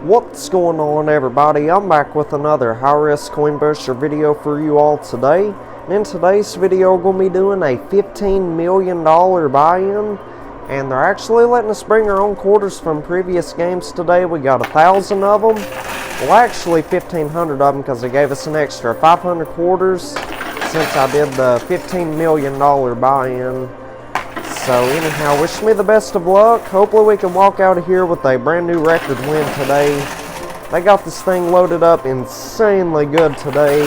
What's going on, everybody? I'm back with another high-risk coin booster video for you all today. And in today's video, we're going to be doing a $15 million buy-in. And they're actually letting us bring our own quarters from previous games today. We got 1,000 of them. Well, actually 1,500 of them because they gave us an extra 500 quarters since I did the $15 million buy-in. So anyhow, wish me the best of luck. Hopefully we can walk out of here with a brand new record win today. They got this thing loaded up insanely good today.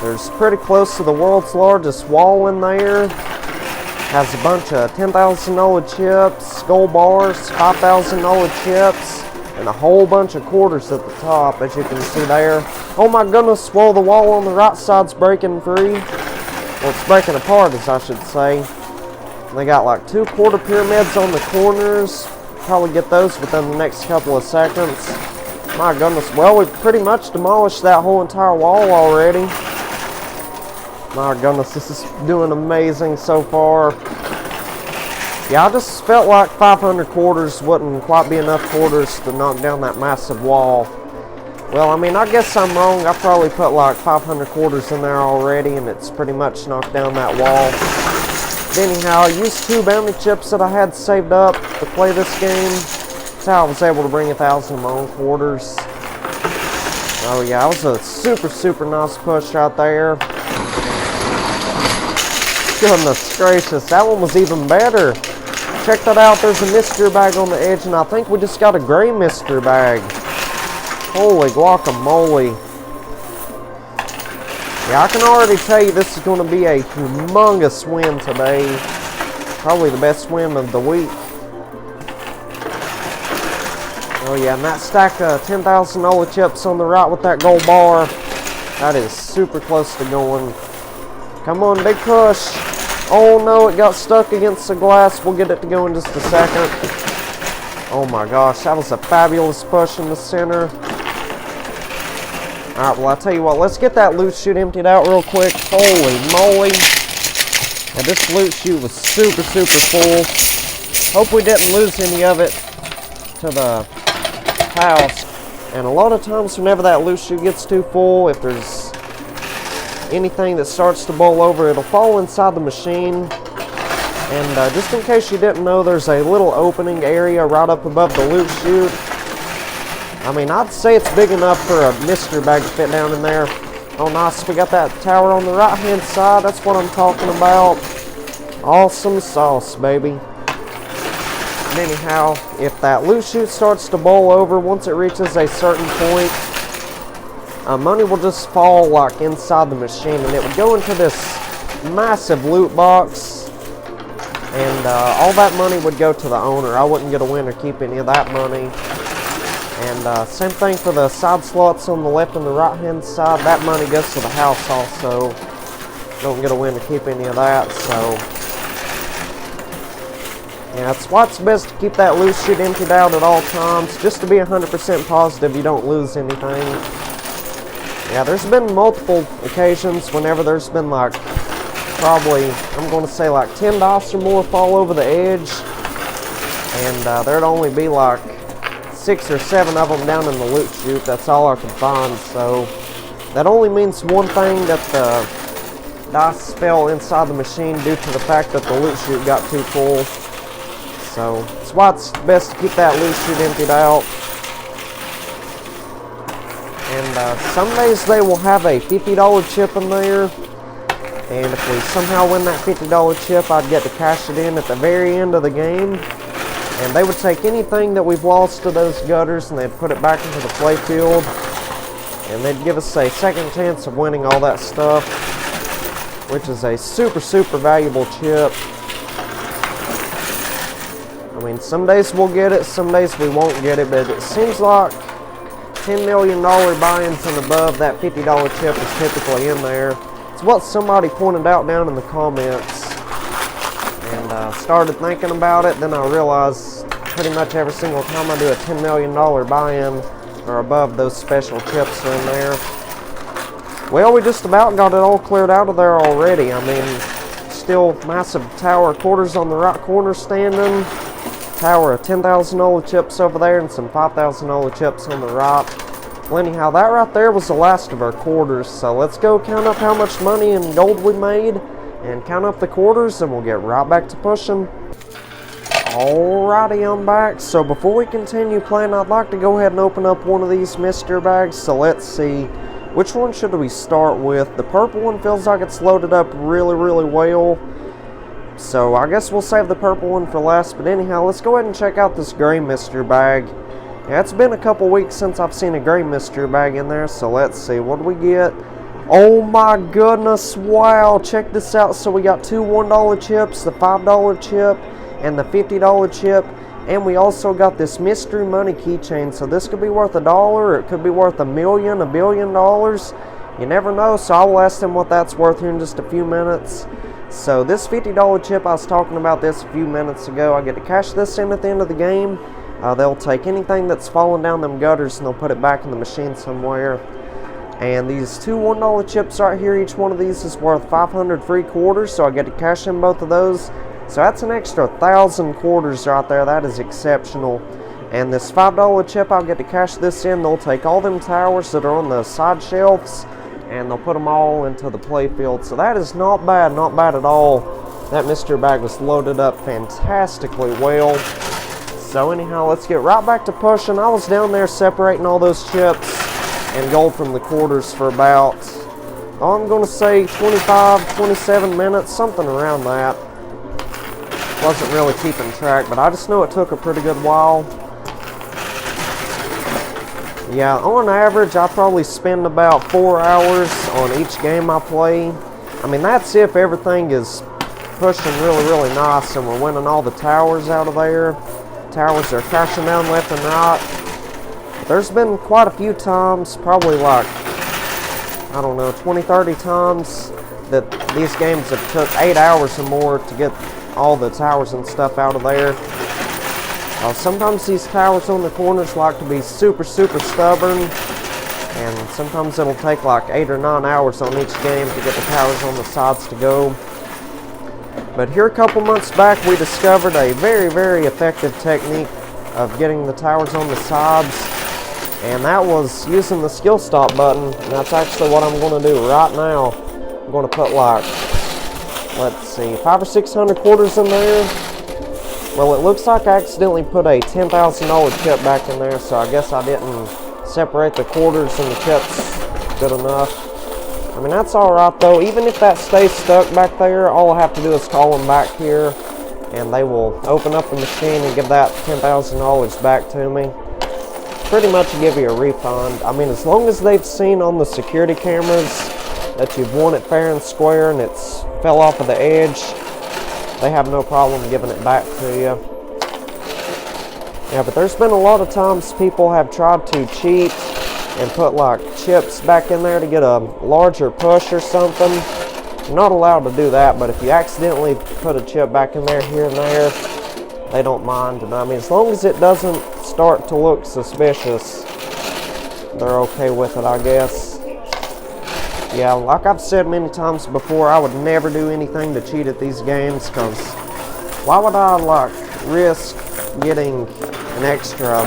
There's pretty close to the world's largest wall in there. Has a bunch of $10,000 chips, gold bars, $5,000 chips, and a whole bunch of quarters at the top, as you can see there. Oh my goodness, well, the wall on the right side's breaking free. Well, it's breaking apart, as I should say. They got like 2 quarter pyramids on the corners. Probably get those within the next couple of seconds. My goodness, well, we've pretty much demolished that whole entire wall already. My goodness, this is doing amazing so far. Yeah, I just felt like 500 quarters wouldn't quite be enough quarters to knock down that massive wall. Well, I mean, I guess I'm wrong. I probably put like 500 quarters in there already, and it's pretty much knocked down that wall. Anyhow, I used 2 bounty chips that I had saved up to play this game. That's how I was able to bring 1,000 of my own quarters. Oh yeah, that was a super nice push right there. Goodness gracious, that one was even better. Check that out, there's a mystery bag on the edge, and I think we just got a gray mystery bag. Holy guacamole. Yeah, I can already tell you this is going to be a humongous win today. Probably the best win of the week. Oh yeah, and that stack of $10,000 chips on the right with that gold bar, that is super close to going. Come on, big push. Oh no, it got stuck against the glass. We'll get it to go in just a second. Oh my gosh, that was a fabulous push in the center. Alright, well, I'll tell you what, let's get that loot chute emptied out real quick. Holy moly. Yeah, this loot chute was super full. Hope we didn't lose any of it to the house. And a lot of times whenever that loot chute gets too full, if there's anything that starts to boil over, it'll fall inside the machine. And just in case you didn't know, there's a little opening area right up above the loot chute. I mean, I'd say it's big enough for a mystery bag to fit down in there. Oh, nice. We got that tower on the right-hand side. That's what I'm talking about. Awesome sauce, baby. And anyhow, if that loot chute starts to boil over, once it reaches a certain point, money will just fall like inside the machine, and it would go into this massive loot box. And all that money would go to the owner. I wouldn't get a win or keep any of that money. And same thing for the side slots on the left and the right hand side. That money goes to the house also. Don't get a win to keep any of that. So yeah, that's why it's best to keep that loot chute emptied out at all times, just to be 100% positive you don't lose anything. Yeah, there's been multiple occasions whenever there's been like probably, I'm going to say like 10 dice or more fall over the edge, and there'd only be like 6 or 7 of them down in the loot chute. That's all I could find. So that only means one thing, that the dice fell inside the machine due to the fact that the loot chute got too full. So that's why it's best to keep that loot chute emptied out. And some days they will have a $50 chip in there, and if we somehow win that $50 chip, I'd get to cash it in at the very end of the game. And they would take anything that we've lost to those gutters and they'd put it back into the play field. And they'd give us a second chance of winning all that stuff, which is a super valuable chip. I mean, some days we'll get it, some days we won't get it, but it seems like $10 million buy-ins and above, that $50 chip is typically in there. It's what somebody pointed out down in the comments. And started thinking about it, then I realized pretty much every single time I do a $10 million buy-in or above, those special chips are in there. Well, we just about got it all cleared out of there already. I mean, still massive tower quarters on the right corner standing. tower of $10,000 chips over there and some $5,000 chips on the right. Well, anyhow, that right there was the last of our quarters, so let's go count up how much money and gold we made and count up the quarters, and we'll get right back to pushing. Alrighty, I'm back. So before we continue playing, I'd like to go ahead and open up one of these mystery bags. So let's see, which one should we start with? The purple one feels like it's loaded up really well. So I guess we'll save the purple one for last. But anyhow, let's go ahead and check out this gray mystery bag. Yeah, it's been a couple weeks since I've seen a gray mystery bag in there. So let's see, what do we get? Oh my goodness, wow, check this out. So we got two $1 chips, the $5 chip, and the $50 chip, and we also got this mystery money keychain. So this could be worth $1, or it could be worth $1 billion. You never know, so I will ask them what that's worth here in just a few minutes. So this $50 chip, I was talking about this a few minutes ago. I get to cash this in at the end of the game. They'll take anything that's fallen down them gutters and they'll put it back in the machine somewhere. And these two $1 chips right here, each one of these is worth 500 free quarters, so I get to cash in both of those. So that's an extra 1,000 quarters right there. That is exceptional. And this $5 chip, I'll get to cash this in. They'll take all them towers that are on the side shelves and they'll put them all into the play field. So that is not bad at all. That mystery bag was loaded up fantastically well. So anyhow, let's get right back to pushing. I was down there separating all those chips and gold from the quarters for about, I'm going to say 25, 27 minutes, something around that. Wasn't really keeping track, but I just know it took a pretty good while. Yeah, on average, I probably spend about 4 hours on each game I play. I mean, that's if everything is pushing really nice and we're winning all the towers out of there. Towers are crashing down left and right. There's been quite a few times, probably like, I don't know, 20, 30 times that these games have took 8 hours or more to get all the towers and stuff out of there. Sometimes these towers on the corners like to be super stubborn, and sometimes it'll take like 8 or 9 hours on each game to get the towers on the sides to go. But here a couple months back, we discovered a very effective technique of getting the towers on the sides, and that was using the skill stop button. And that's actually what I'm going to do right now. I'm going to put like, let's see, 500 or 600 quarters in there. Well, it looks like I accidentally put a $10,000 chip back in there, so I guess I didn't separate the quarters and the chips good enough. I mean, that's alright though. Even if that stays stuck back there, all I have to do is call them back here, and they will open up the machine and give that $10,000 back to me. Pretty much give you a refund. I mean, as long as they've seen on the security cameras that you've won it fair and square and it's fell off of the edge, they have no problem giving it back to you. Yeah, but there's been a lot of times people have tried to cheat and put like chips back in there to get a larger push or something. You're not allowed to do that, but if you accidentally put a chip back in there here and there, they don't mind. And I mean, as long as it doesn't start to look suspicious, they're okay with it, I guess. Yeah, like I've said many times before, I would never do anything to cheat at these games, because why would I like risk getting an extra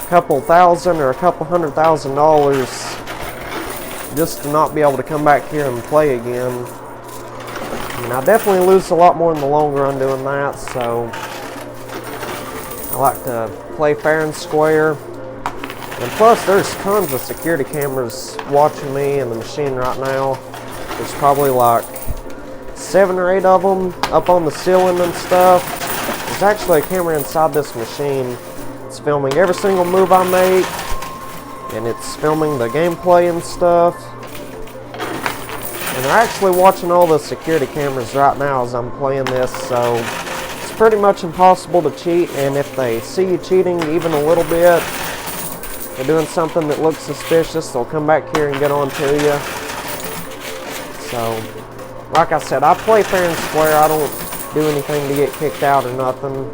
couple thousand or a couple $100,000 just to not be able to come back here and play again? I mean, I definitely lose a lot more in the long run doing that, so I like to play fair and square. And plus, there's tons of security cameras watching me and the machine right now. There's probably like 7 or 8 of them up on the ceiling and stuff. There's actually a camera inside this machine. It's filming every single move I make, and it's filming the gameplay and stuff. And they're actually watching all the security cameras right now as I'm playing this, so it's pretty much impossible to cheat. And if they see you cheating even a little bit, they're doing something that looks suspicious, they'll come back here and get on to you. So, like I said, I play fair and square. I don't do anything to get kicked out or nothing.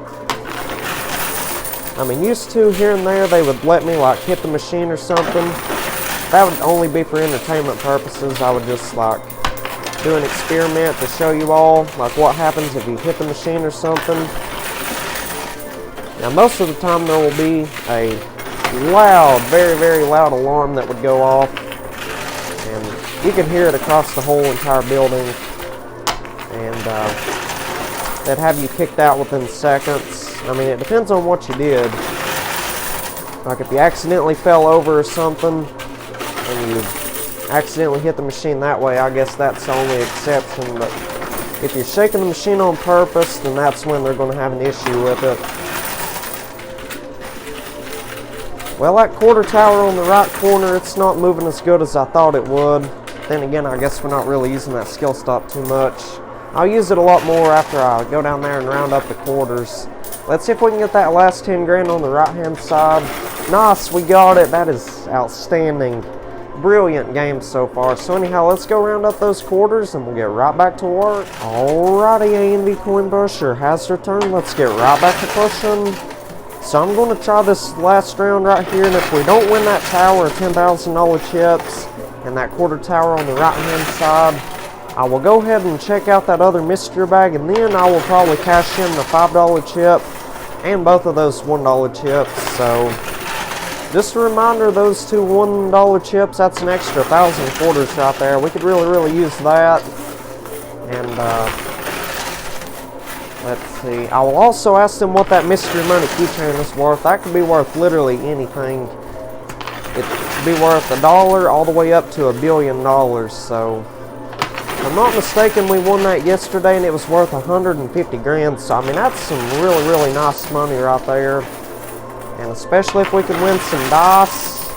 I mean, used to here and there, they would let me like hit the machine or something. That would only be for entertainment purposes. I would just like do an experiment to show you all like what happens if you hit the machine or something. Now most of the time there will be a loud, very, very loud alarm that would go off, and you can hear it across the whole entire building, and they'd have you kicked out within seconds. I mean, it depends on what you did. Like if you accidentally fell over or something, and you accidentally hit the machine that way, I guess that's the only exception. But if you're shaking the machine on purpose, then that's when they're going to have an issue with it. Well, that quarter tower on the right corner, it's not moving as good as I thought it would. Then again, I guess we're not really using that skill stop too much. I'll use it a lot more after I go down there and round up the quarters. Let's see if we can get that last 10 grand on the right hand side. Nice, we got it. That is outstanding. Brilliant game so far. So anyhow, let's go round up those quarters and we'll get right back to work. Alrighty, ANV Coin Pusher has returned. Let's get right back to pushing. So I'm going to try this last round right here, and if we don't win that tower of $10,000 chips and that quarter tower on the right hand side, I will go ahead and check out that other mystery bag, and then I will probably cash in the $5 chip and both of those $1 chips. So just a reminder, those two $1 chips, that's an extra 1,000 quarters right there. We could really use that. And let's see. I will also ask them what that mystery money keychain is worth. That could be worth literally anything. It could be worth $1 all the way up to $1 billion. So if I'm not mistaken, we won that yesterday and it was worth 150 grand. So I mean, that's some really nice money right there. And especially if we could win some dice.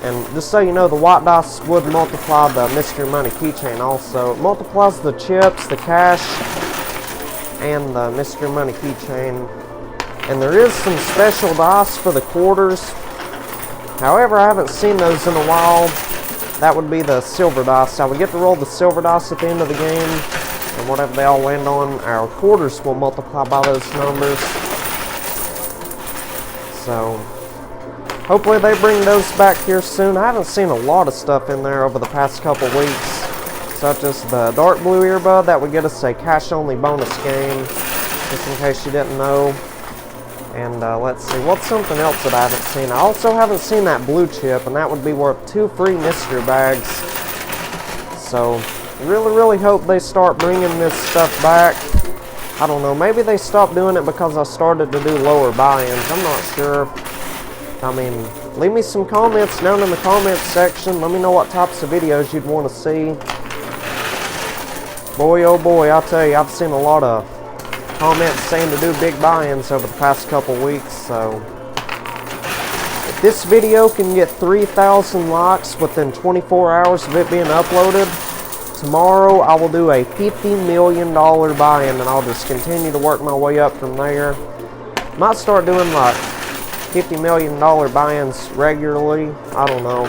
And just so you know, the white dice would multiply the mystery money keychain also. It multiplies the chips, the cash, and the mystery money keychain. And there is some special dice for the quarters. However, I haven't seen those in a while. That would be the silver dice. I would get to roll the silver dice at the end of the game, and whatever they all land on, our quarters will multiply by those numbers. So hopefully they bring those back here soon. I haven't seen a lot of stuff in there over the past couple weeks, such as the dark blue earbud that would get us a cash only bonus game, just in case you didn't know. And let's see, what's something else that I haven't seen? I also haven't seen that blue chip, and that would be worth 2 free mystery bags. So really hope they start bringing this stuff back. I don't know, maybe they stopped doing it because I started to do lower buy-ins. I'm not sure. I mean, leave me some comments down in the comments section. Let me know what types of videos you'd want to see. Boy, oh boy, I tell you, I've seen a lot of comments saying to do big buy-ins over the past couple weeks. So if this video can get 3,000 likes within 24 hours of it being uploaded, tomorrow I will do a $50 million buy-in, and I'll just continue to work my way up from there. Might start doing like $50 million buy-ins regularly. I don't know.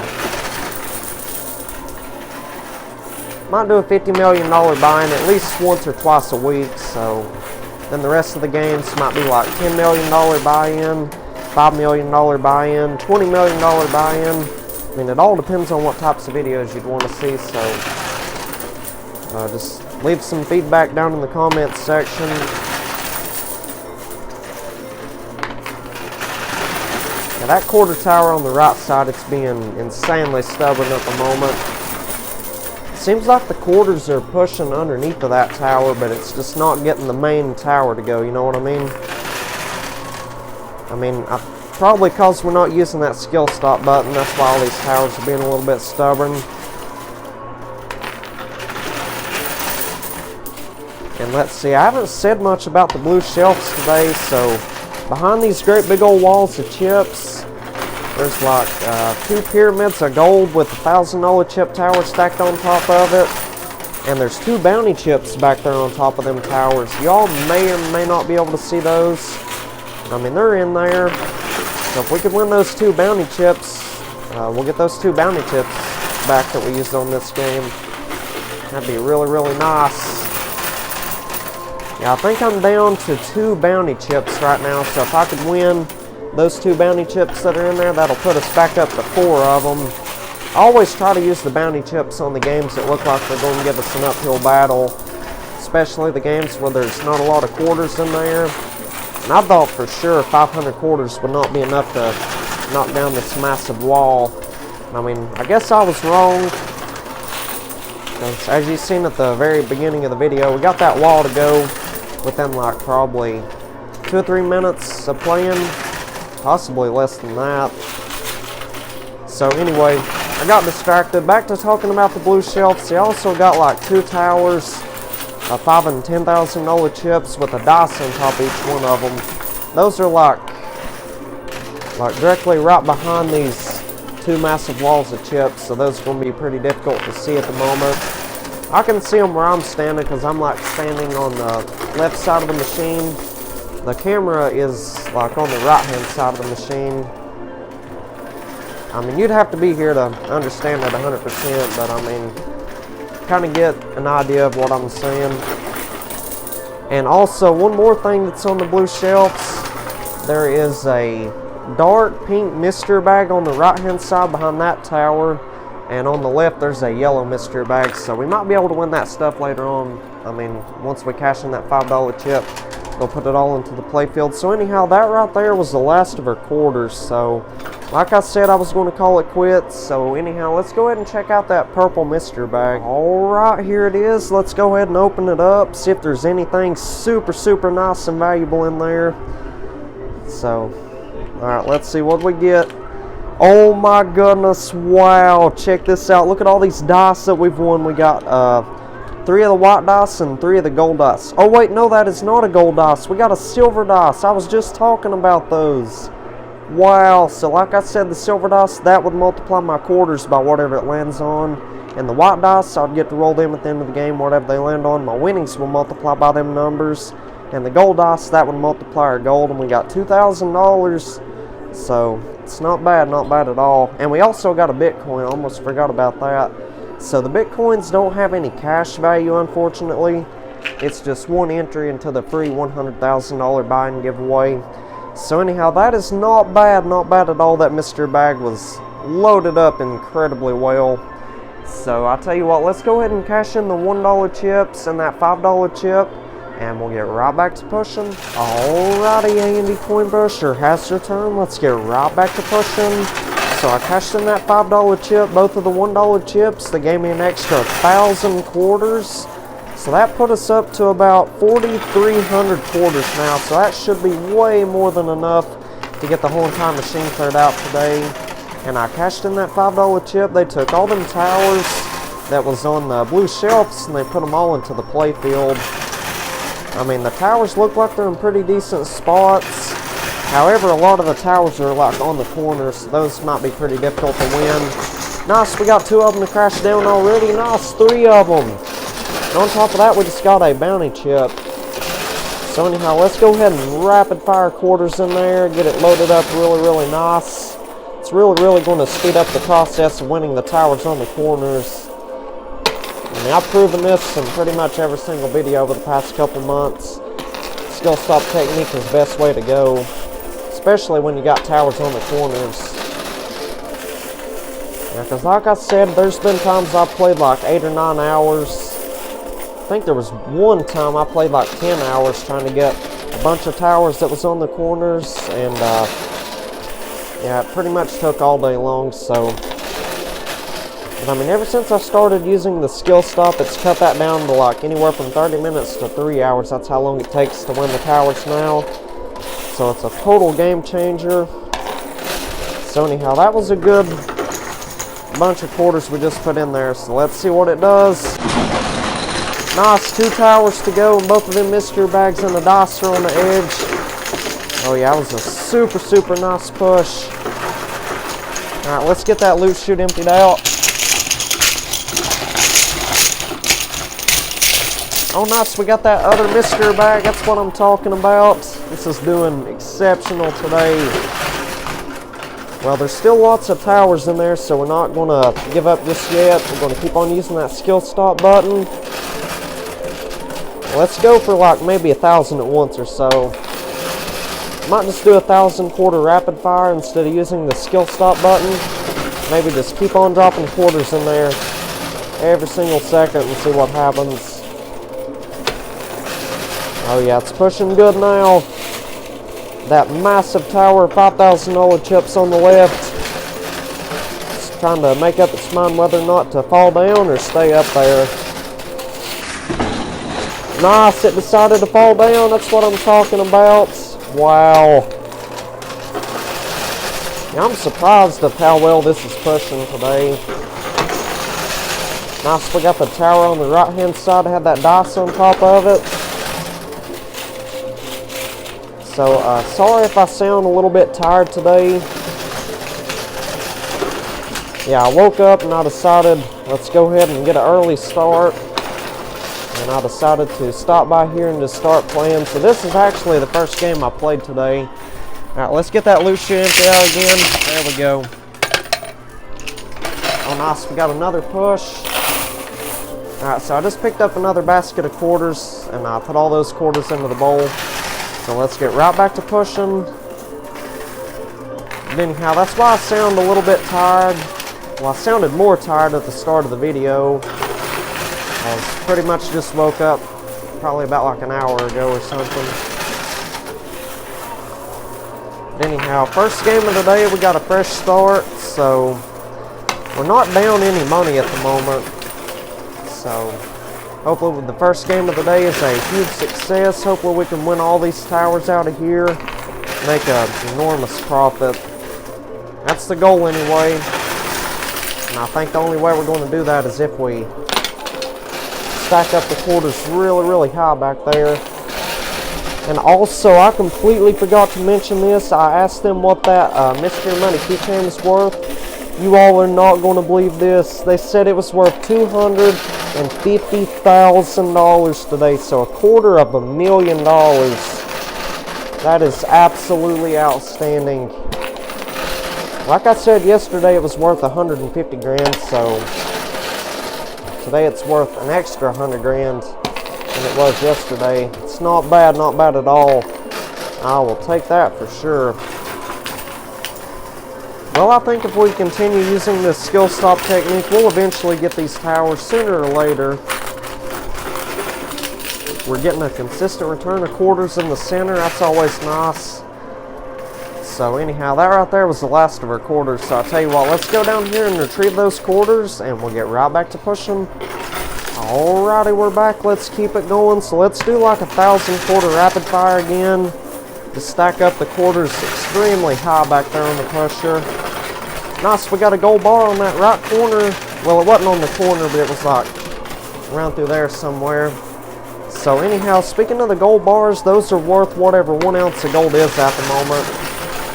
Might do a $50 million buy-in at least once or twice a week. So then the rest of the games might be like $10 million buy-in, $5 million buy-in, $20 million buy-in. I mean, it all depends on what types of videos you'd want to see. So just leave some feedback down in the comments section. Now that quarter tower on the right side, it's being insanely stubborn at the moment. Seems like the quarters are pushing underneath of that tower, but it's just not getting the main tower to go, you know what I mean? Probably because we're not using that skill stop button, that's why all these towers are being a little bit stubborn. And let's see, I haven't said much about the blue shelves today, so behind these great big old walls of chips, there's like 2 pyramids of gold with a $1,000 chip tower stacked on top of it. And there's 2 bounty chips back there on top of them towers. Y'all may or may not be able to see those. I mean, they're in there. So if we could win those 2 bounty chips, we'll get those 2 bounty chips back that we used on this game. That'd be really nice. Yeah, I think I'm down to 2 bounty chips right now, so if I could win those 2 bounty chips that are in there, that'll put us back up to 4 of them. I always try to use the bounty chips on the games that look like they're going to give us an uphill battle, especially the games where there's not a lot of quarters in there. And I thought for sure 500 quarters would not be enough to knock down this massive wall. I mean, I guess I was wrong. As you've seen at the very beginning of the video, we got that wall to go within like probably 2 or 3 minutes of playing, possibly less than that. So anyway, I got distracted. Back to talking about the blue shelves. They also got like 2 towers, $5,000 and $10,000 chips with a dice on top of each one of them. Those are like directly right behind these 2 massive walls of chips, so those are going to be pretty difficult to see at the moment. I can see them where I'm standing because I'm like standing on the left side of the machine. The camera is like on the right hand side of the machine. I mean, you'd have to be here to understand that 100%, but I mean, kind of get an idea of what I'm saying. And also, one more thing that's on the blue shelves, there is a dark pink mystery bag on the right hand side behind that tower, and on the left there's a yellow mystery bag, so we might be able to win that stuff later on. I mean, once we cash in that $5 chip, they'll put it all into the playfield. So anyhow, that right there was the last of our quarters. So like I said, I was going to call it quits. So anyhow, let's go ahead and check out that purple mystery bag. Alright, here it is. Let's go ahead and open it up, see if there's anything super nice and valuable in there. So alright, let's see what we get. Oh my goodness, wow, check this out. Look at all these dice that we've won. We got 3 of the white dice and 3 of the gold dice. Oh wait, no, that is not a gold dice. We got a silver dice. I was just talking about those. Wow, so like I said, the silver dice, that would multiply my quarters by whatever it lands on. And the white dice, I'd get to roll them at the end of the game, whatever they land on. My winnings will multiply by them numbers. And the gold dice, that would multiply our gold, and we got $2,000. So it's not bad at all. And we also got a Bitcoin. I almost forgot about that. So the Bitcoins don't have any cash value, unfortunately. It's just one entry into the free $100,000 buy-in giveaway. So anyhow, that is not bad at all. That mystery bag was loaded up incredibly well. So I tell you what, let's go ahead and cash in the $1 chips and that $5 chip, and we'll get right back to pushing. Alrighty, A&D Coinbusher has your turn. Let's get right back to pushing. So I cashed in that $5 chip, both of the $1 chips. They gave me an extra 1,000 quarters. So that put us up to about 4,300 quarters now. So that should be way more than enough to get the whole entire machine cleared out today. And I cashed in that $5 chip. They took all them towers that was on the blue shelves and they put them all into the playfield. I mean, the towers look like they're in pretty decent spots. However, a lot of the towers are like on the corners, so those might be pretty difficult to win. Nice, we got 2 of them to crash down already. Nice, 3 of them. And on top of that, we just got a bounty chip. So anyhow, let's go ahead and rapid fire quarters in there, get it loaded up really nice. It's really going to speed up the process of winning the towers on the corners. I mean, I've proven this in pretty much every single video over the past couple months. Skill stop technique is the best way to go, especially when you got towers on the corners. Yeah, because like I said, there's been times I've played like 8 or 9 hours. I think there was one time I played like 10 hours trying to get a bunch of towers that was on the corners, and yeah, it pretty much took all day long. So, but I mean, ever since I started using the skill stop, it's cut that down to like anywhere from 30 minutes to 3 hours. That's how long it takes to win the towers now. So it's a total game changer. So anyhow, that was a good bunch of quarters we just put in there. So let's see what it does. Nice, 2 towers to go, and both of them mystery bags and the dice are on the edge. Oh yeah, that was a super nice push. Alright, let's get that loot chute emptied out. Oh nice, we got that other mystery bag. That's what I'm talking about. This is doing exceptional today. Well, there's still lots of towers in there, so we're not going to give up just yet. We're going to keep on using that skill stop button. Let's go for like maybe 1,000 at once or so. Might just do 1,000 quarter rapid fire instead of using the skill stop button. Maybe just keep on dropping quarters in there every single second and see what happens. Oh yeah, it's pushing good now. that massive tower, $5,000 chips on the left. It's trying to make up its mind whether or not to fall down or stay up there. Nice, it decided to fall down. That's what I'm talking about. Wow. Yeah, I'm surprised at how well this is pushing today. Nice, we got the tower on the right hand side. I had that dice on top of it. So, sorry if I sound a little bit tired today. Yeah, I woke up and I decided, let's go ahead and get an early start. And I decided to stop by here and just start playing. So this is actually the first game I played today. Alright, let's get that loose shit empty out again. There we go. Oh nice, we got another push. Alright, so I just picked up another basket of quarters and I put all those quarters into the bowl. So let's get right back to pushing. But anyhow, that's why I sound a little bit tired. Well, I sounded more tired at the start of the video. I was pretty much just woke up probably about like an hour ago or something. But anyhow, first game of the day, we got a fresh start, so we're not down any money at the moment. So hopefully the first game of the day is a huge success. Hopefully we can win all these towers out of here, make an enormous profit. That's the goal anyway. And I think the only way we're going to do that is if we stack up the quarters really high back there. And also, I completely forgot to mention this. I asked them what that Mystery Money keychain is worth. You all are not going to believe this. They said it was worth $250,000 today, so $250,000. That is absolutely outstanding. Like I said yesterday, it was worth 150 grand, so today it's worth an extra 100 grand than it was yesterday. It's not bad at all. I will take that for sure. Well, I think if we continue using this skill stop technique, we'll eventually get these towers sooner or later. We're getting a consistent return of quarters in the center. That's always nice. So anyhow, that right there was the last of our quarters. So I'll tell you what, let's go down here and retrieve those quarters and we'll get right back to pushing. Alrighty, we're back. Let's keep it going. So let's do like 1,000 quarter rapid fire again. Just stack up the quarters extremely high back there on the pusher. Nice, we got a gold bar on that right corner. Well, it wasn't on the corner, but it was like around through there somewhere. So anyhow, speaking of the gold bars, those are worth whatever 1 ounce of gold is at the moment.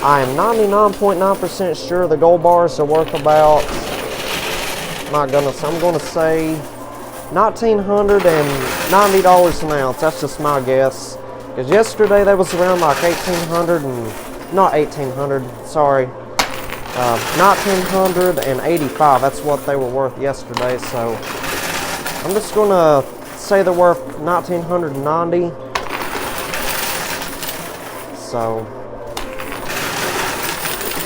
I am 99.9% sure the gold bars are worth about, my goodness, I'm going to say $1,990 an ounce. That's just my guess. Because yesterday they was around like 1,800 and, not 1,800, sorry, 1,985. That's what they were worth yesterday. So I'm just going to say they're worth 1,990. So,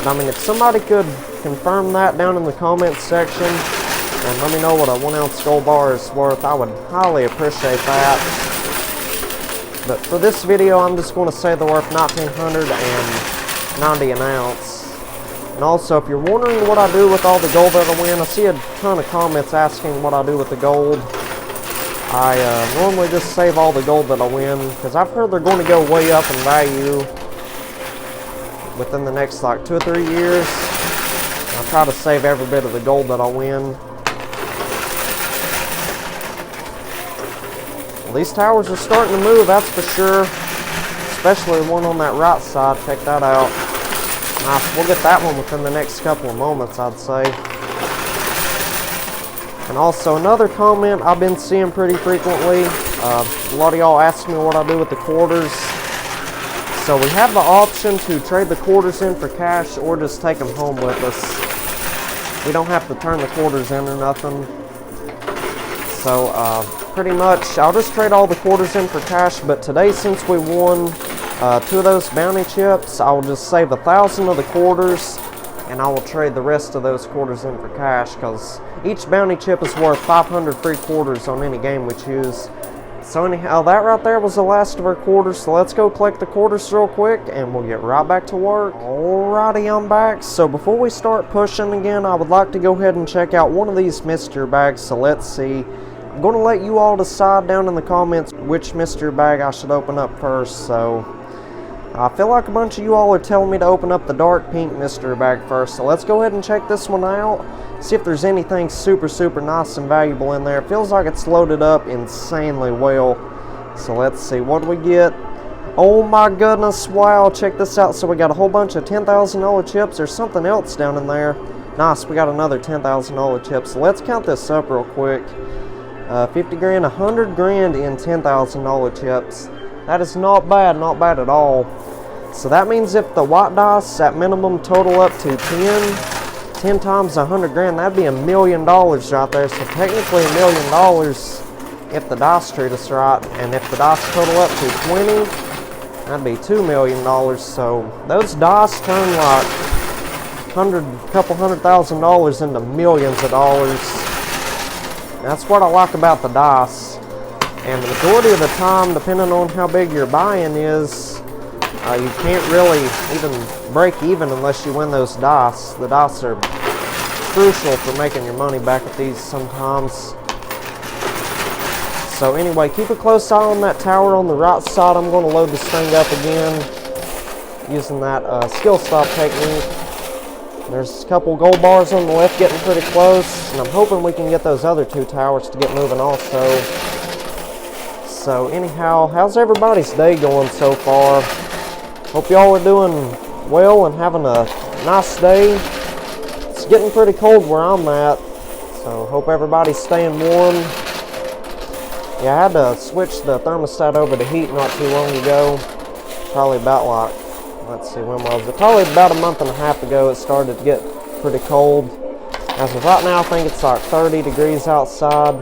I mean, if somebody could confirm that down in the comments section and let me know what a 1 ounce gold bar is worth, I would highly appreciate that. But for this video, I'm just going to say they're worth 1,990 an ounce. And also, if you're wondering what I do with all the gold that I win, I see a ton of comments asking what I do with the gold. I normally just save all the gold that I win, because I've heard they're going to go way up in value within the next like 2 or 3 years. I try to save every bit of the gold that I win. Well, these towers are starting to move, that's for sure. Especially the one on that right side. Check that out. Nice. We'll get that one within the next couple of moments, I'd say. And also another comment I've been seeing pretty frequently. A lot of y'all ask me what I do with the quarters. So we have the option to trade the quarters in for cash or just take them home with us. We don't have to turn the quarters in or nothing. So pretty much I'll just trade all the quarters in for cash, but today since we won 2 of those bounty chips, I will just save 1,000 of the quarters and I will trade the rest of those quarters in for cash, because each bounty chip is worth 500 free quarters on any game we choose. So anyhow, that right there was the last of our quarters, so let's go collect the quarters real quick and we'll get right back to work. Alrighty, I'm back. So before we start pushing again, I would like to go ahead and check out one of these mystery bags, so let's see. I'm going to let you all decide down in the comments which mystery bag I should open up first. So I feel like a bunch of you all are telling me to open up the dark pink mystery bag first, so let's go ahead and check this one out. See if there's anything super nice and valuable in there. It feels like it's loaded up insanely well. So let's see, what do we get? Oh my goodness, wow, check this out. So we got a whole bunch of $10,000 chips. There's something else down in there. Nice, we got another $10,000 chips. So let's count this up real quick. 50 grand, 100 grand in $10,000 chips. That is not bad at all. So that means if the white dice at minimum total up to 10 times 100 grand, that'd be $1 million right there. So technically $1 million if the dice treat us right, and if the dice total up to 20, that'd be $2 million. So those dice turn like couple $100,000 into millions of dollars. That's what I like about the dice. And the majority of the time, depending on how big your buy-in is, you can't really even break even unless you win those dice. The dice are crucial for making your money back at these sometimes. So anyway, keep a close eye on that tower on the right side. I'm going to load this thing up again using that skill stop technique. There's a couple gold bars on the left getting pretty close, and I'm hoping we can get those other two towers to get moving also. So anyhow, how's everybody's day going so far? Hope y'all are doing well and having a nice day. It's getting pretty cold where I'm at, so hope everybody's staying warm. Yeah, I had to switch the thermostat over to heat not too long ago. Probably about like, let's see, when was it? Probably about a month and a half ago it started to get pretty cold. As of right now, I think it's like 30 degrees outside.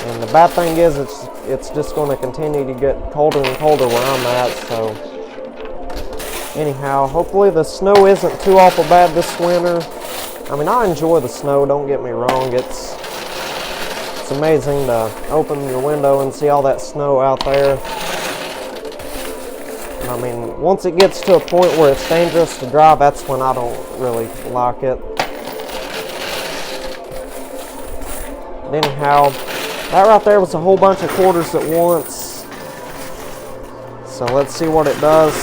And the bad thing is it's just going to continue to get colder and colder where I'm at, so anyhow, hopefully the snow isn't too awful bad this winter. I mean, I enjoy the snow, don't get me wrong. It's amazing to open your window and see all that snow out there. I mean, once it gets to a point where it's dangerous to drive, that's when I don't really like it. But anyhow, that right there was a whole bunch of quarters at once. So let's see what it does.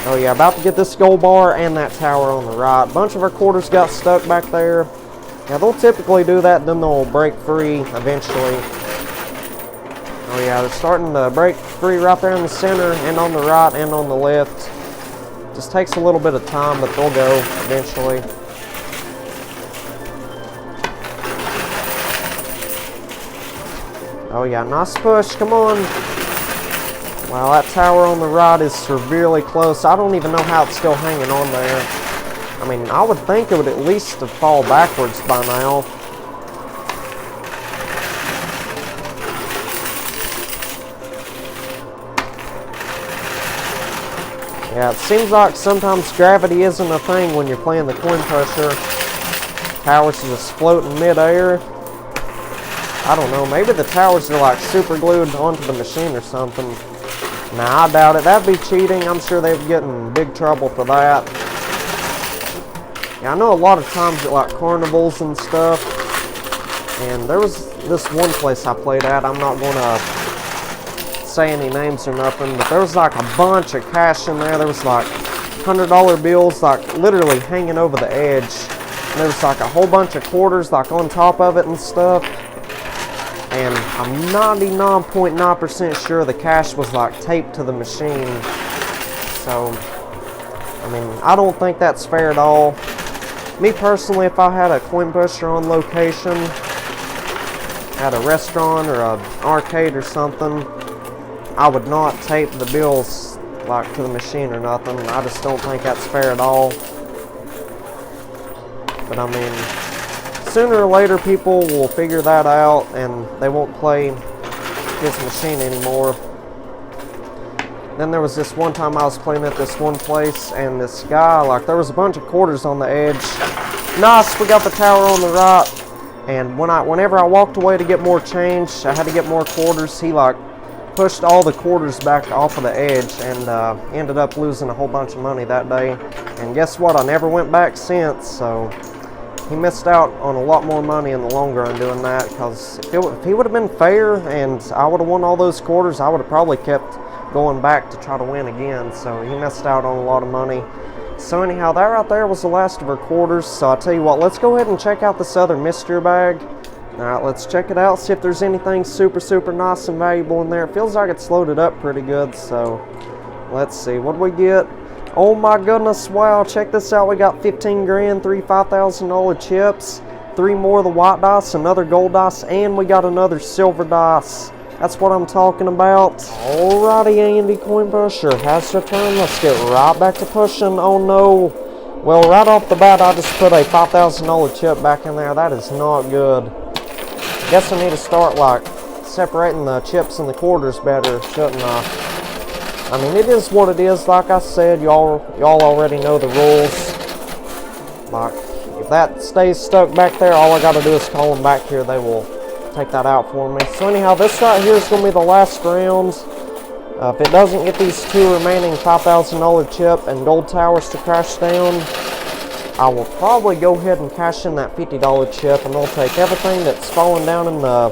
Oh yeah, about to get this gold bar and that tower on the right. A bunch of our quarters got stuck back there. Yeah, they'll typically do that, then they'll break free eventually. Oh yeah, they're starting to break free right there in the center and on the right and on the left. Just takes a little bit of time, but they'll go eventually. Oh yeah, nice push, come on. Wow, that tower on the right is severely close. I don't even know how it's still hanging on there. I mean, I would think it would at least have fallen backwards by now. Yeah, it seems like sometimes gravity isn't a thing when you're playing the coin pusher. Towers are just floating mid-air. I don't know, maybe the towers are like super glued onto the machine or something. Nah, I doubt it. That'd be cheating. I'm sure they'd get in big trouble for that. Yeah, I know a lot of times at like carnivals and stuff, and there was this one place I played at, I'm not going to say any names or nothing, but there was like a bunch of cash in there. There was like $100 bills like literally hanging over the edge, and there was like a whole bunch of quarters like on top of it and stuff, and I'm 99.9% sure the cash was like taped to the machine. So I mean, I don't think that's fair at all. Me personally, if I had a coin pusher on location at a restaurant or an arcade or something, I would not tape the bills like to the machine or nothing. I just don't think that's fair at all. But I mean, sooner or later people will figure that out and they won't play this machine anymore. Then there was this one time I was playing at this one place, and this guy, like, there was a bunch of quarters on the edge. Nice, we got the tower on the right. And whenever I walked away to get more change, I had to get more quarters. He like pushed all the quarters back off of the edge and ended up losing a whole bunch of money that day. And guess what? I never went back since. So he missed out on a lot more money in the long run doing that, because if he would have been fair and I would have won all those quarters, I would have probably kept going back to try to win again. So he missed out on a lot of money. So anyhow, that right there was the last of our quarters. So I tell you what, let's go ahead and check out this other mystery bag. Alright, let's check it out, see if there's anything super nice and valuable in there. It feels like it's loaded up pretty good, so let's see. What do we get? Oh my goodness, wow, check this out. We got 15 grand, 3 $5,000 chips, 3 more of the white dice, another gold dice, and we got another silver dice. That's what I'm talking about. Alrighty, Andy Coin Pusher has your turn. Let's get right back to pushing. Oh no. Well, right off the bat, I just put a $5,000 chip back in there. That is not good. Guess I need to start like separating the chips and the quarters better, shouldn't I? I mean, it is what it is. Like I said, y'all already know the rules. Like, if that stays stuck back there, all I got to do is call them back here. They will take that out for me. So anyhow, this right here is going to be the last round. If it doesn't get these 2 remaining $5,000 chip and gold towers to crash down, I will probably go ahead and cash in that $50 chip, and they'll take everything that's fallen down in the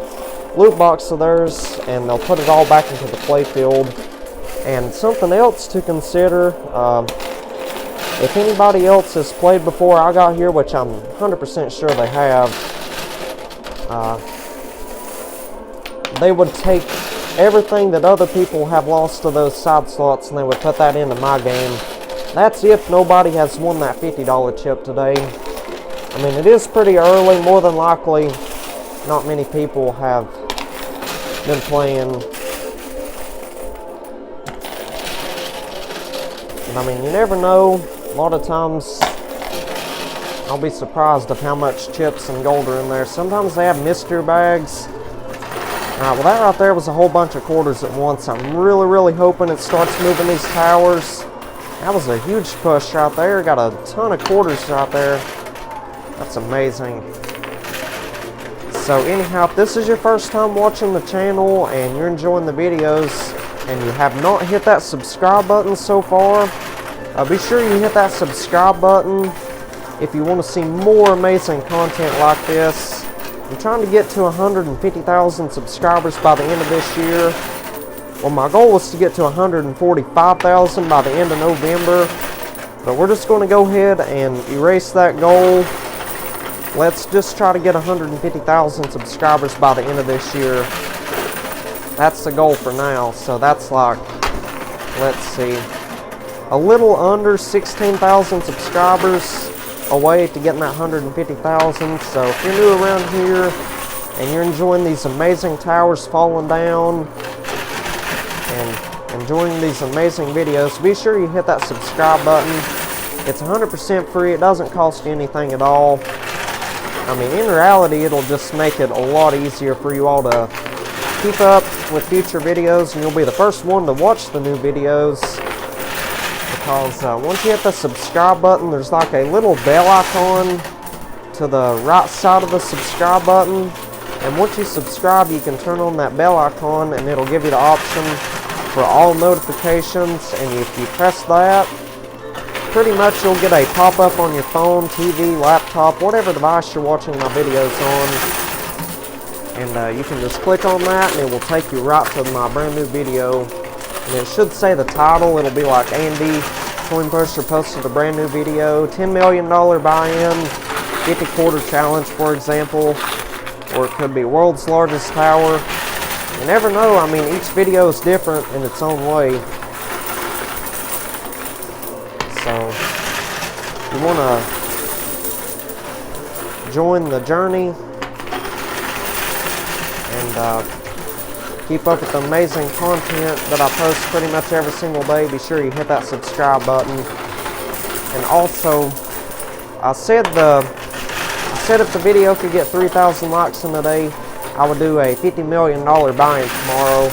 loot box of theirs, and they'll put it all back into the playfield. And something else to consider, if anybody else has played before I got here, which I'm 100% sure they have, they would take everything that other people have lost to those side slots and they would put that into my game. That's if nobody has won that $50 chip today. I mean, it is pretty early. More than likely, not many people have been playing. And I mean, you never know. A lot of times, I'll be surprised of how much chips and gold are in there. Sometimes they have mystery bags. Alright, well that right there was a whole bunch of quarters at once. I'm really hoping it starts moving these towers. That was a huge push right there. Got a ton of quarters right there. That's amazing. So anyhow, if this is your first time watching the channel and you're enjoying the videos and you have not hit that subscribe button so far, be sure you hit that subscribe button if you want to see more amazing content like this. I'm trying to get to 150,000 subscribers by the end of this year. Well, my goal was to get to 145,000 by the end of November, but we're just going to go ahead and erase that goal. Let's just try to get 150,000 subscribers by the end of this year. That's the goal for now. So that's like, let's see, a little under 16,000 subscribers away to getting that 150,000. So if you're new around here and you're enjoying these amazing towers falling down and enjoying these amazing videos, be sure you hit that subscribe button. It's 100% free. It doesn't cost you anything at all. I mean, in reality, it'll just make it a lot easier for you all to keep up with future videos, and you'll be the first one to watch the new videos. Because once you hit the subscribe button, there's like a little bell icon to the right side of the subscribe button. And once you subscribe, you can turn on that bell icon and it'll give you the option for all notifications. And if you press that, pretty much you'll get a pop-up on your phone, TV, laptop, whatever device you're watching my videos on. And you can just click on that and it will take you right to my brand new video. And it should say the title. It'll be like Andy Coin Pusher posted a brand new video, $10 million buy-in, 50 quarter challenge, for example. Or it could be world's largest tower. You never know. I mean, each video is different in its own way. So, you want to join the journey and keep up with the amazing content that I post pretty much every single day. Be sure you hit that subscribe button. And also, I said if the video could get 3,000 likes in a day, I would do a $50 million buy-in tomorrow.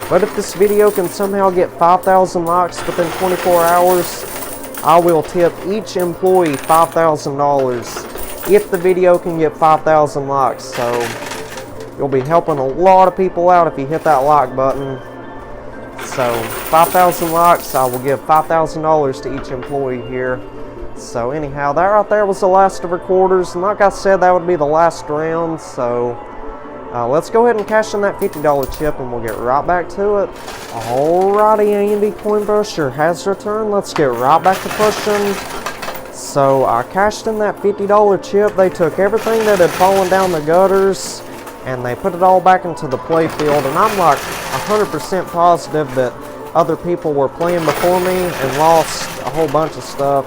But if this video can somehow get 5,000 likes within 24 hours, I will tip each employee $5,000. if the video can get 5,000 likes. So you'll be helping a lot of people out if you hit that like button. So 5,000 likes, I will give $5,000 to each employee here. So anyhow, that right there was the last of our quarters, and like I said, that would be the last round. So let's go ahead and cash in that $50 chip, and we'll get right back to it. Alrighty, Andy Coinbusher has returned. Let's get right back to pushing. So I cashed in that $50 chip. They took everything that had fallen down the gutters and they put it all back into the play field, and I'm like 100% positive that other people were playing before me and lost a whole bunch of stuff.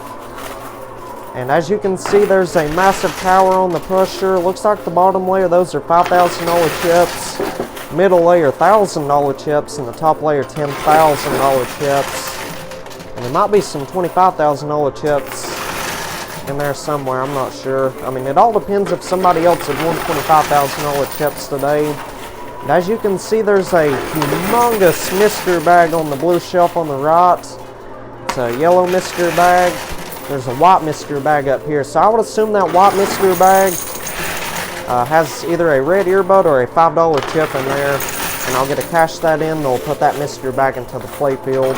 And as you can see, there's a massive tower on the pusher. Looks like the bottom layer, those are $5,000 chips. Middle layer, $1,000 chips. And the top layer, $10,000 chips. And there might be some $25,000 chips in there somewhere, I'm not sure. I mean, it all depends if somebody else had won $25,000 chips today. And as you can see, there's a humongous mystery bag on the blue shelf on the right. It's a yellow mystery bag. There's a white mystery bag up here. So I would assume that white mystery bag has either a red earbud or a $5 chip in there. And I'll get to cash that in. They'll put that mystery bag into the play field.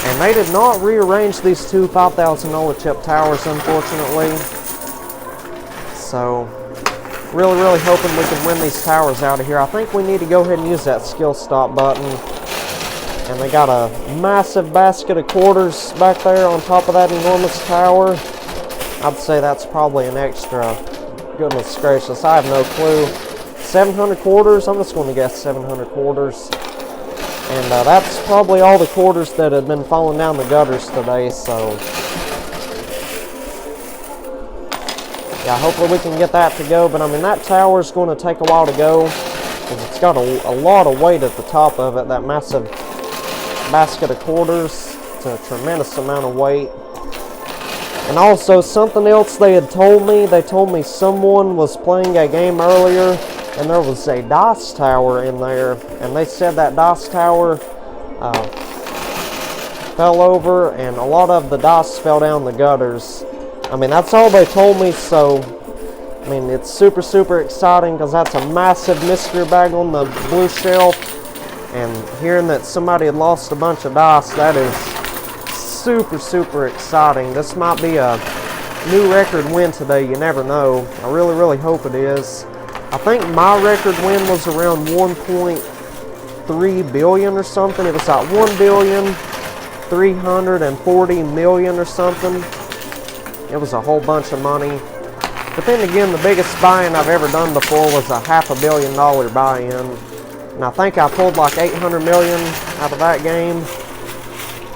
And they did not rearrange these two $5,000 chip towers, unfortunately. So really hoping we can win these towers out of here. I think we need to go ahead and use that skill stop button. And they got a massive basket of quarters back there on top of that enormous tower. I'd say that's probably an extra, goodness gracious, I have no clue. 700 quarters, I'm just going to guess 700 quarters. And that's probably all the quarters that had been falling down the gutters today, so yeah, hopefully we can get that to go. But I mean, that tower is going to take a while to go because it's got a lot of weight at the top of it, that massive basket of quarters. It's a tremendous amount of weight. And also something else they had told me someone was playing a game earlier and there was a dice tower in there, and they said that dice tower fell over and a lot of the dice fell down the gutters. I mean, that's all they told me, so I mean, it's super exciting because that's a massive mystery bag on the blue shelf. And hearing that somebody had lost a bunch of dice, that is super exciting. This might be a new record win today, you never know. I really hope it is. I think my record win was around 1.3 billion or something. It was like 1,340,000,000 or something. It was a whole bunch of money. But then again, the biggest buy-in I've ever done before was a $500 million buy-in. And I think I pulled like 800 million out of that game.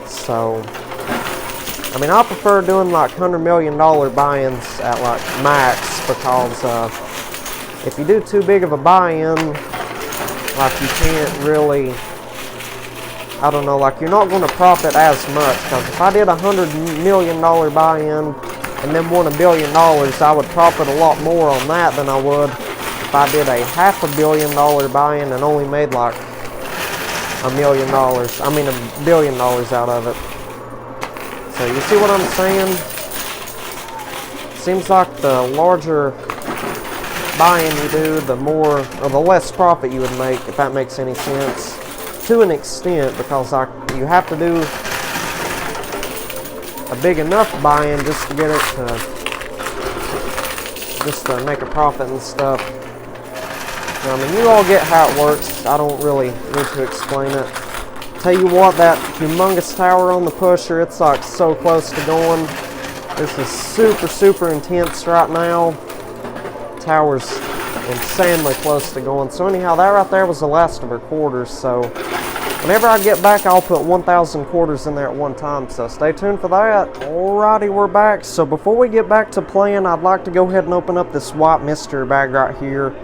So, I mean, I prefer doing like $100 million buy-ins at like max, because if you do too big of a buy-in, like you can't really, I don't know, like you're not going to profit as much. Because if I did a $100 million buy-in and then won $1 billion, I would profit a lot more on that than I would if I did a $500 million buy-in and only made like $1 billion out of it. So you see what I'm saying? Seems like the larger buy-in you do, the more or the less profit you would make, if that makes any sense. To an extent, because you have to do a big enough buy-in just to get it to make a profit and stuff. I mean, you all get how it works. I don't really need to explain it. Tell you what, that humongous tower on the pusher, it's like so close to going. This is super intense right now. Tower's insanely close to going. So anyhow, that right there was the last of our quarters. So whenever I get back, I'll put 1,000 quarters in there at one time. So stay tuned for that. Alrighty, we're back. So before we get back to playing, I'd like to go ahead and open up this white mystery bag right here,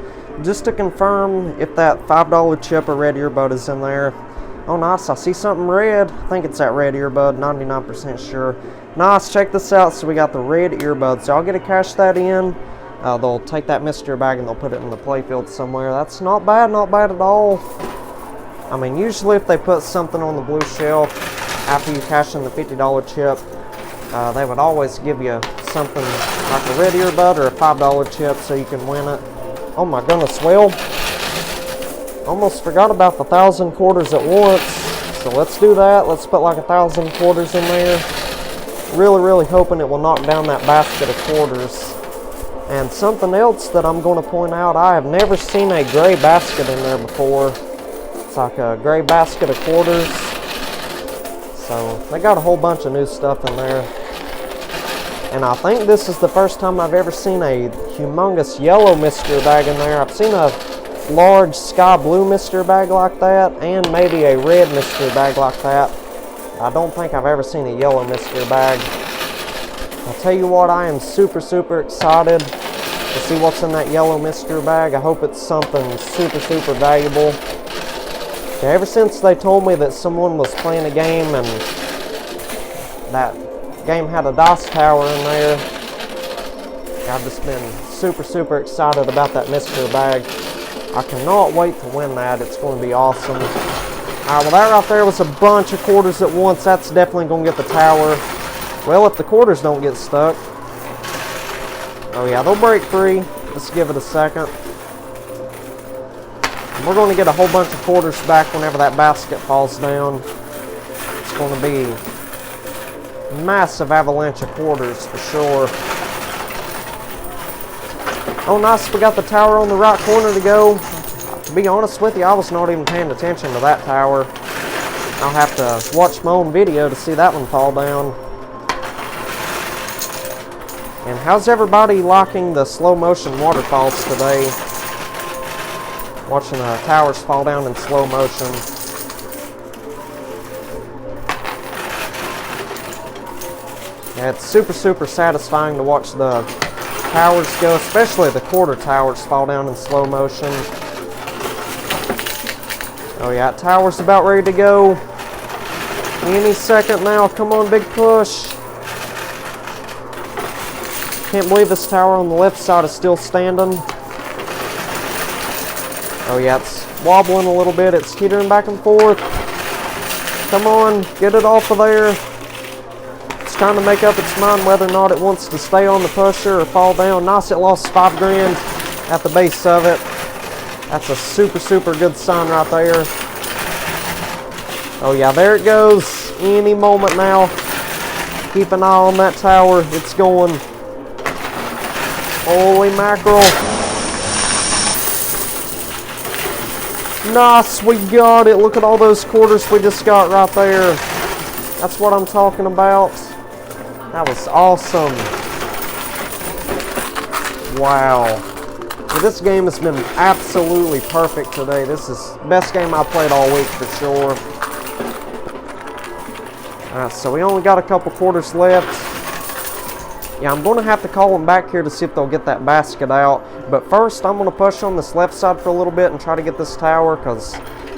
just to confirm if that $5 chip or red earbud is in there. Oh, nice. I see something red. I think it's that red earbud. 99% sure. Nice. Check this out. So we got the red earbud. So I'll get to cash that in. They'll take that mystery bag and they'll put it in the playfield somewhere. That's not bad at all. I mean, usually if they put something on the blue shelf after you cash in the $50 chip, they would always give you something like a red earbud or a $5 chip so you can win it. Oh my goodness, well, almost forgot about the 1,000 quarters at once. So let's do that. Let's put like 1,000 quarters in there. Really hoping it will knock down that basket of quarters. And something else that I'm going to point out, I have never seen a gray basket in there before. It's like a gray basket of quarters. So they got a whole bunch of new stuff in there. And I think this is the first time I've ever seen a humongous yellow mystery bag in there. I've seen a large sky blue mystery bag like that, and maybe a red mystery bag like that. I don't think I've ever seen a yellow mystery bag. I'll tell you what, I am super excited to see what's in that yellow mystery bag. I hope it's something super valuable. Okay, ever since they told me that someone was playing a game and that game had a DOS tower in there, I've just been super excited about that mystery bag. I cannot wait to win that. It's going to be awesome. Alright, well that right there was a bunch of quarters at once. That's definitely going to get the tower. Well, if the quarters don't get stuck. Oh yeah, they'll break free. Let's give it a second. And we're going to get a whole bunch of quarters back whenever that basket falls down. It's going to be a massive avalanche of quarters for sure. Oh nice, we got the tower on the right corner to go. To be honest with you, I was not even paying attention to that tower. I'll have to watch my own video to see that one fall down. And how's everybody liking the slow motion waterfalls today? Watching the towers fall down in slow motion. Yeah, it's super satisfying to watch the towers go, especially the quarter towers fall down in slow motion. Oh yeah, tower's about ready to go. Any second now. Come on, big push. Can't believe this tower on the left side is still standing. Oh yeah, it's wobbling a little bit. It's teetering back and forth. Come on, get it off of there. It's trying to make up its mind whether or not it wants to stay on the pusher or fall down. Nice, it lost $5 grand at the base of it. That's a super good sign right there. Oh yeah, there it goes. Any moment now. Keep an eye on that tower. It's going. Holy mackerel. Nice, we got it. Look at all those quarters we just got right there. That's what I'm talking about. That was awesome. Wow. Well, this game has been absolutely perfect today. This is the best game I played all week for sure. Alright, so we only got a couple quarters left. Yeah, I'm going to have to call them back here to see if they'll get that basket out. But first, I'm going to push on this left side for a little bit and try to get this tower, because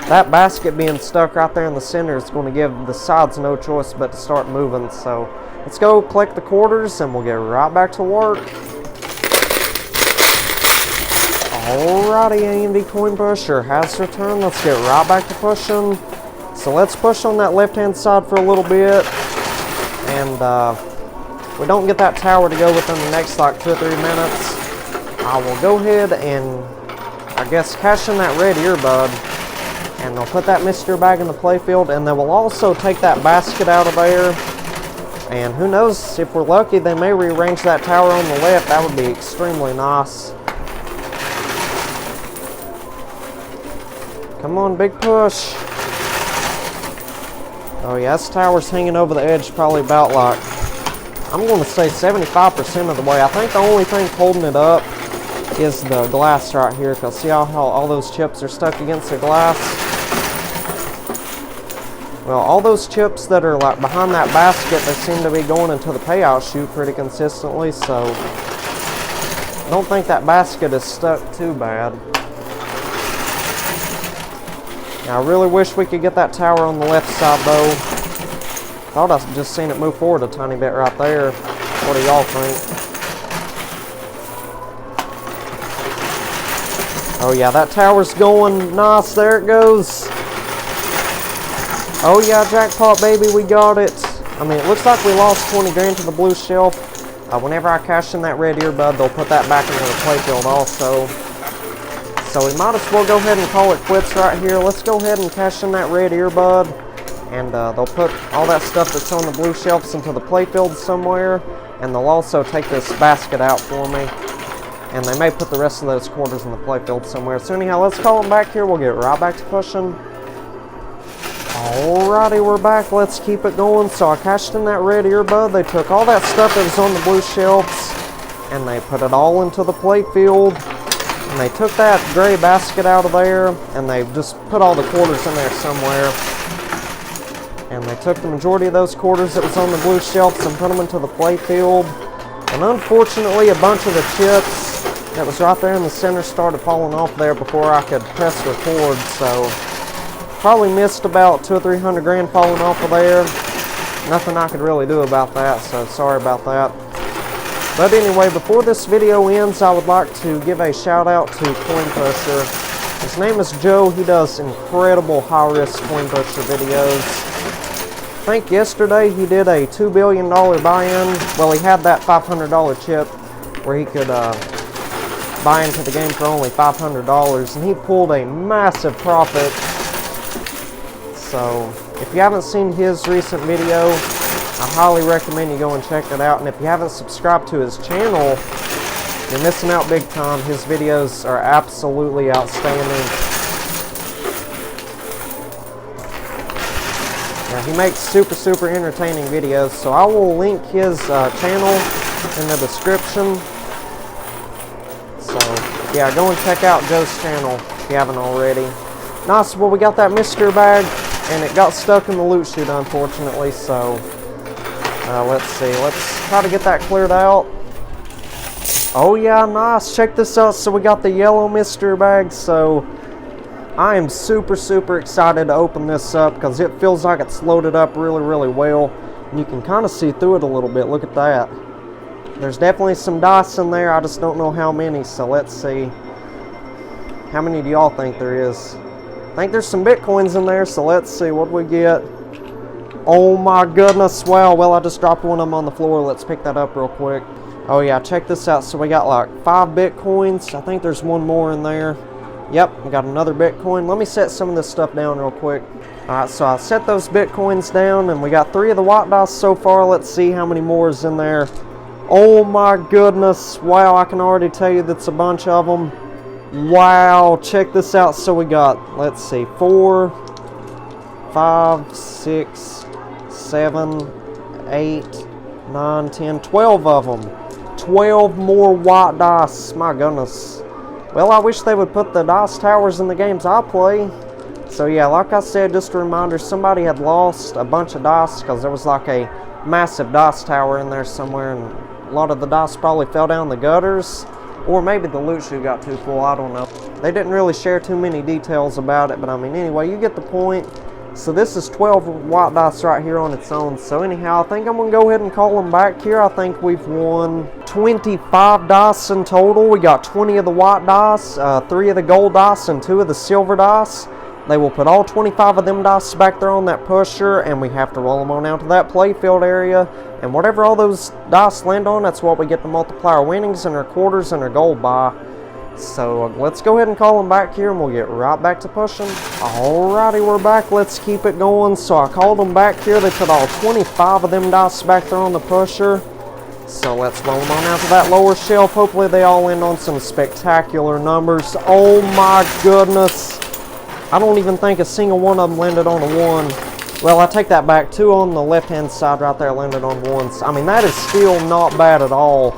that basket being stuck right there in the center is going to give the sides no choice but to start moving. So let's go collect the quarters and we'll get right back to work. Alrighty, AMD Coin Pusher has returned. Let's get right back to pushing. So let's push on that left-hand side for a little bit. And if we don't get that tower to go within the next like 2 or 3 minutes, I will go ahead and I guess cash in that red earbud. And they'll put that mystery bag in the playfield, and they will also take that basket out of there. And who knows, if we're lucky, they may rearrange that tower on the left. That would be extremely nice. Come on, big push. Oh yeah, this tower's hanging over the edge probably about like, I'm going to say 75% of the way. I think the only thing holding it up is the glass right here, because see how all those chips are stuck against the glass? Well, all those chips that are like behind that basket, they seem to be going into the payout chute pretty consistently, so I don't think that basket is stuck too bad. Now, I really wish we could get that tower on the left side though. Thought I just seen it move forward a tiny bit right there. What do y'all think? Oh yeah, that tower's going. Nice, there it goes. Oh yeah, jackpot baby, we got it. I mean, it looks like we lost 20 grand to the blue shelf. Whenever I cash in that red earbud, they'll put that back into the playfield also. So we might as well go ahead and call it quits right here. Let's go ahead and cash in that red earbud. And they'll put all that stuff that's on the blue shelves into the playfield somewhere. And they'll also take this basket out for me. And they may put the rest of those quarters in the playfield somewhere. So anyhow, let's call them back here. We'll get right back to pushing. Alrighty, we're back. Let's keep it going. So I cashed in that red earbud. They took all that stuff that was on the blue shelves and they put it all into the playfield. And they took that gray basket out of there and they just put all the quarters in there somewhere. And they took the majority of those quarters that was on the blue shelves and put them into the playfield. And unfortunately, a bunch of the chips that was right there in the center started falling off there before I could press record. So probably missed about 200 or 300 grand falling off of there. Nothing I could really do about that, so sorry about that. But anyway, before this video ends, I would like to give a shout out to Coin Pusher. His name is Joe. He does incredible high-risk Coin Pusher videos. I think yesterday he did a $2 billion buy-in. Well, he had that $500 chip where he could buy into the game for only $500, and he pulled a massive profit. So if you haven't seen his recent video, I highly recommend you go and check it out. And if you haven't subscribed to his channel, you're missing out big time. His videos are absolutely outstanding. He makes super entertaining videos, so I will link his channel in the description. So yeah, go and check out Joe's channel if you haven't already. Nice. Well, we got that mystery bag and it got stuck in the loot chute, unfortunately, so let's see, let's try to get that cleared out. Oh yeah, nice. Check this out. So we got the yellow mystery bag, so I am super excited to open this up because it feels like it's loaded up really well. And you can kind of see through it a little bit. Look at that. There's definitely some dice in there. I just don't know how many. So let's see. How many do y'all think there is? I think there's some Bitcoins in there. So let's see. What do we get? Oh my goodness. Wow. Well, I just dropped one of them on the floor. Let's pick that up real quick. Oh yeah, check this out. So we got like 5 Bitcoins. I think there's one more in there. Yep, we got another Bitcoin. Let me set some of this stuff down real quick. Alright, so I set those Bitcoins down and we got 3 of the white dice so far. Let's see how many more is in there. Oh my goodness. Wow, I can already tell you that's a bunch of them. Wow, check this out. So we got, let's see, 4, 5, 6, 7, 8, 9, 10, 12 of them. 12 more white dice. My goodness. Well, I wish they would put the dice towers in the games I play. So yeah, like I said, just a reminder, somebody had lost a bunch of dice because there was like a massive dice tower in there somewhere, and a lot of the dice probably fell down the gutters, or maybe the loot chute got too full, I don't know. They didn't really share too many details about it, but I mean, anyway, you get the point. So this is 12 white dice right here on its own. So anyhow, I think I'm going to go ahead and call them back here. I think we've won 25 dice in total. We got 20 of the white dice, 3 of the gold dice, and 2 of the silver dice. They will put all 25 of them dice back there on that pusher, and we have to roll them on out to that playfield area. And whatever all those dice land on, that's what we get the multiplier winnings and our quarters and our gold by. So let's go ahead and call them back here and we'll get right back to pushing. Alrighty, we're back. Let's keep it going. So I called them back here. They put all 25 of them dice back there on the pusher. So let's roll them on out to that lower shelf. Hopefully they all end on some spectacular numbers. Oh my goodness. I don't even think a single one of them landed on a 1. Well, I take that back. 2 on the left-hand side right there landed on 1s. I mean, that is still not bad at all.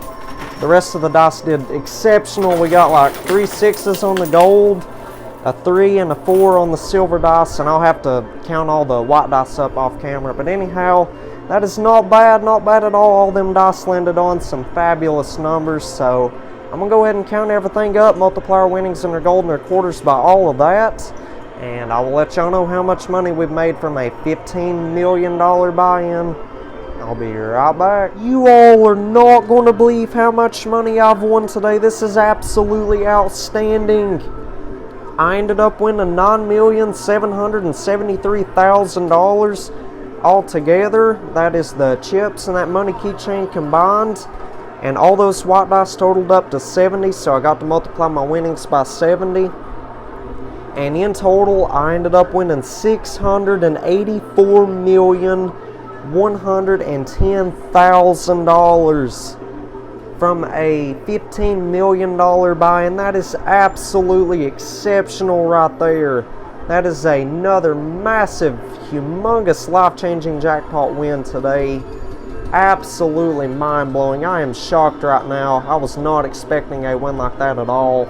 The rest of the dice did exceptional. We got like 3 6s on the gold, a 3 and a 4 on the silver dice, and I'll have to count all the white dice up off camera. But anyhow, that is not bad at all. All them dice landed on some fabulous numbers. So I'm going to go ahead and count everything up, multiplier winnings and their gold and their quarters by all of that. And I will let y'all know how much money we've made from a $15 million buy-in. I'll be right back. You all are not going to believe how much money I've won today. This is absolutely outstanding. I ended up winning $9,773,000. all together, that is the chips and that money keychain combined, and all those white dice totaled up to 70, so I got to multiply my winnings by 70. And in total, I ended up winning $684,110,000 from a $15 million buy-in. That is absolutely exceptional right there. That is another massive, humongous, life-changing jackpot win today. Absolutely mind-blowing. I am shocked right now. I was not expecting a win like that at all.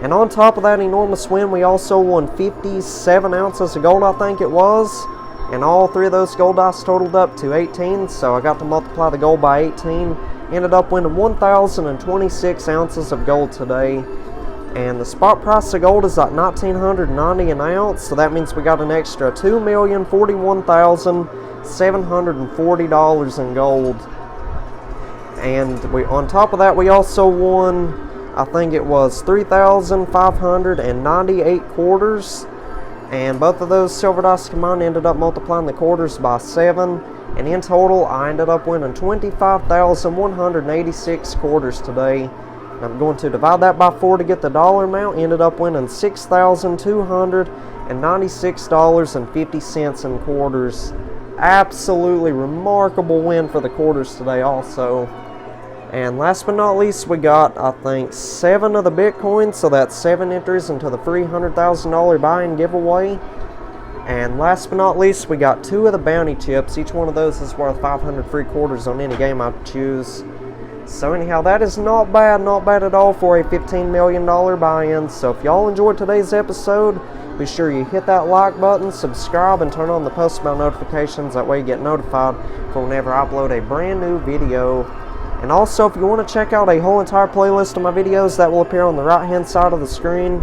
And on top of that enormous win, we also won 57 ounces of gold, I think it was. And all three of those gold dice totaled up to 18, so I got to multiply the gold by 18. Ended up winning 1,026 ounces of gold today. And the spot price of gold is at $1,990 an ounce, so that means we got an extra $2,041,740 in gold. And on top of that, we also won, I think it was 3,598 quarters. And both of those silver dice combined ended up multiplying the quarters by 7. And in total, I ended up winning 25,186 quarters today. I'm going to divide that by 4 to get the dollar amount. Ended up winning $6,296.50 in quarters. Absolutely remarkable win for the quarters today also. And last but not least, we got, I think, 7 of the Bitcoin, so that's 7 entries into the free $100,000 buy-in giveaway. And last but not least, we got 2 of the bounty chips. Each one of those is worth 500 free quarters on any game I choose. So anyhow, that is not bad at all for a $15 million buy-in. So if y'all enjoyed today's episode, be sure you hit that like button, subscribe, and turn on the post bell notifications. That way you get notified for whenever I upload a brand new video. And also, if you want to check out a whole entire playlist of my videos, that will appear on the right hand side of the screen.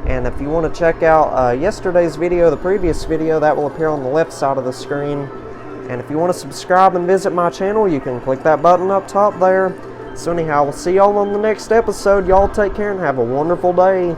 And if you want to check out yesterday's video, the previous video, that will appear on the left side of the screen. And if you want to subscribe and visit my channel, you can click that button up top there. So anyhow, we'll see y'all on the next episode. Y'all take care and have a wonderful day.